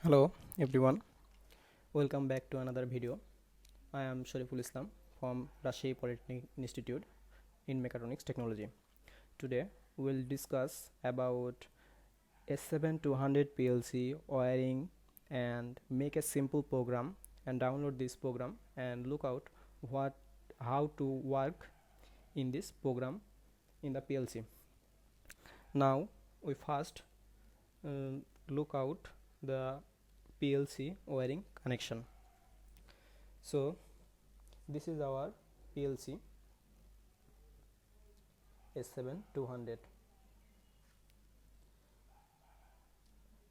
Hello everyone, welcome back to another video. I am Shariful Islam from Rajshahi Polytechnic Institute in Mechatronics Technology. Today we will discuss about S7-200 PLC wiring and make a simple program and download this program and look out how to work in this program in the PLC. Now we first look out the PLC wiring connection. So this is our PLC S7-200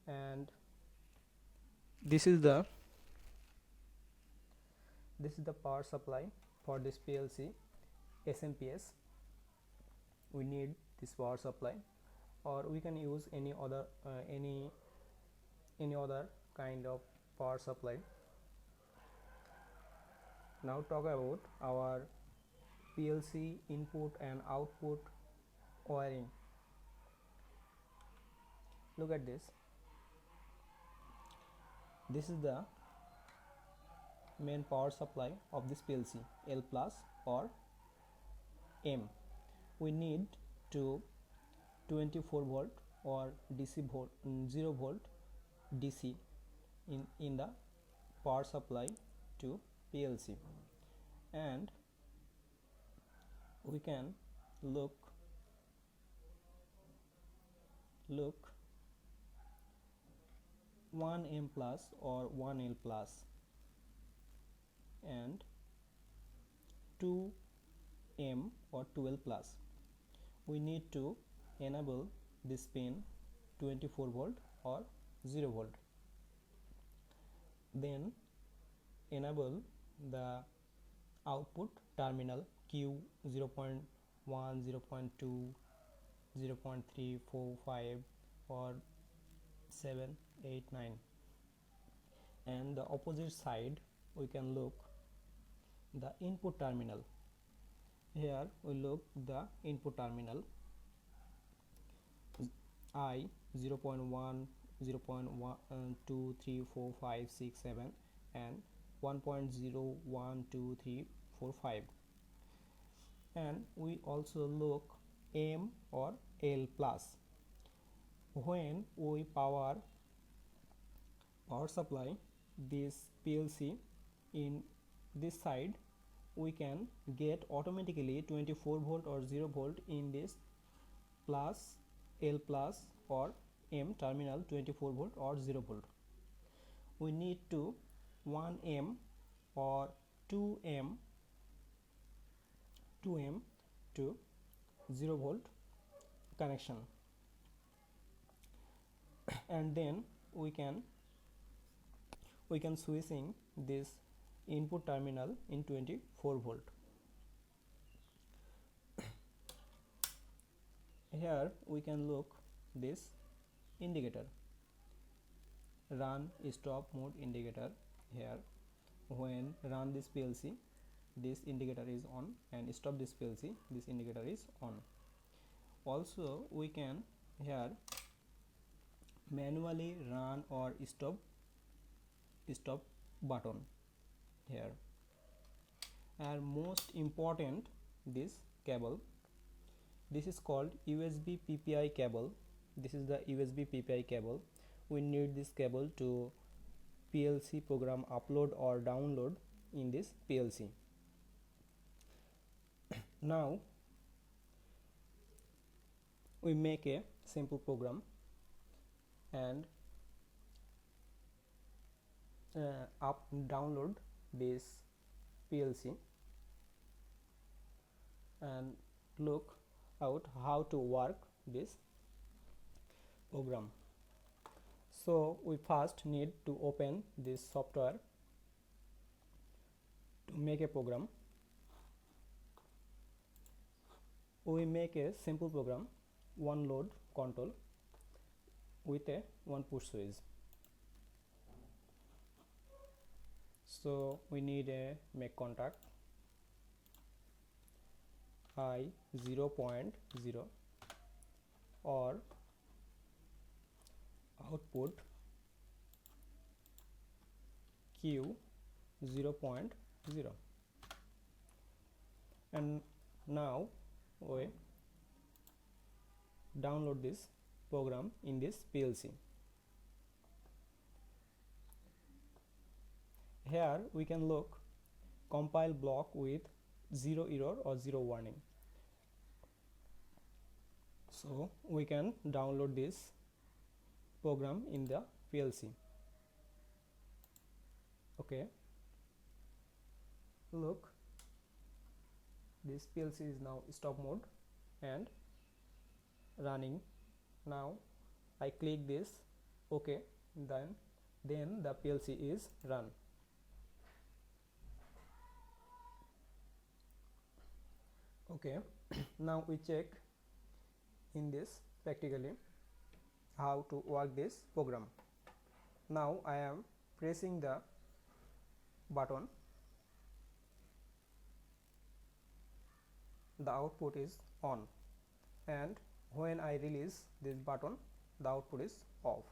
and this is the power supply for this PLC SMPS. We need this power supply, or we can use any other kind of power supply. Now talk about our PLC input and output wiring. Look at this. This is the main power supply of this PLC, L plus or M. We need to 24 volt or DC volt, 0 volt DC in the power supply to PLC, and we can look 1M plus or 1L plus and 2M or 2L plus. We need to enable this pin 24 volt or 0 volt, then enable the output terminal Q 0.1, 0.2, 0.3, 4, 5 or 7, 8, 9, and the opposite side we can look the input terminal. Here we look the input terminal I 0.1, 0.2, 3, 4, 5, 6, 7 and 1.0, 1, 2, 3, 4, 5, and we also look M or L plus. When we power supply this PLC in this side, we can get automatically 24 volt or 0 volt in this plus L plus or M terminal, 24 volt or 0 volt. We need to 1M or 2M to 0 volt connection, and then we can switching this input terminal in 24 volt. Here we can look this indicator, run stop mode indicator. Here when run this PLC, this indicator is on, and stop this PLC, this indicator is on. Also we can here manually run or stop button here. And most important, this cable, this is called USB PPI cable. This is the USB PPI cable. We need this cable to PLC program upload or download in this PLC. Now we make a simple program and download this PLC and look out how to work this program. So we first need to open this software to make a program. We make a simple program, one load control with a one push switch. So we need a make contact I 0.0 or output Q 0.0, and now we download this program in this PLC. Here we can look compile block with 0 error or 0 warning. So we can download this program in the PLC. Okay, look, this PLC is now stop mode and running. Now I click this OK, then the PLC is run. Okay, now we check in this practically how to work this program. Now I am pressing the button, the output is on, and when I release this button, the output is off.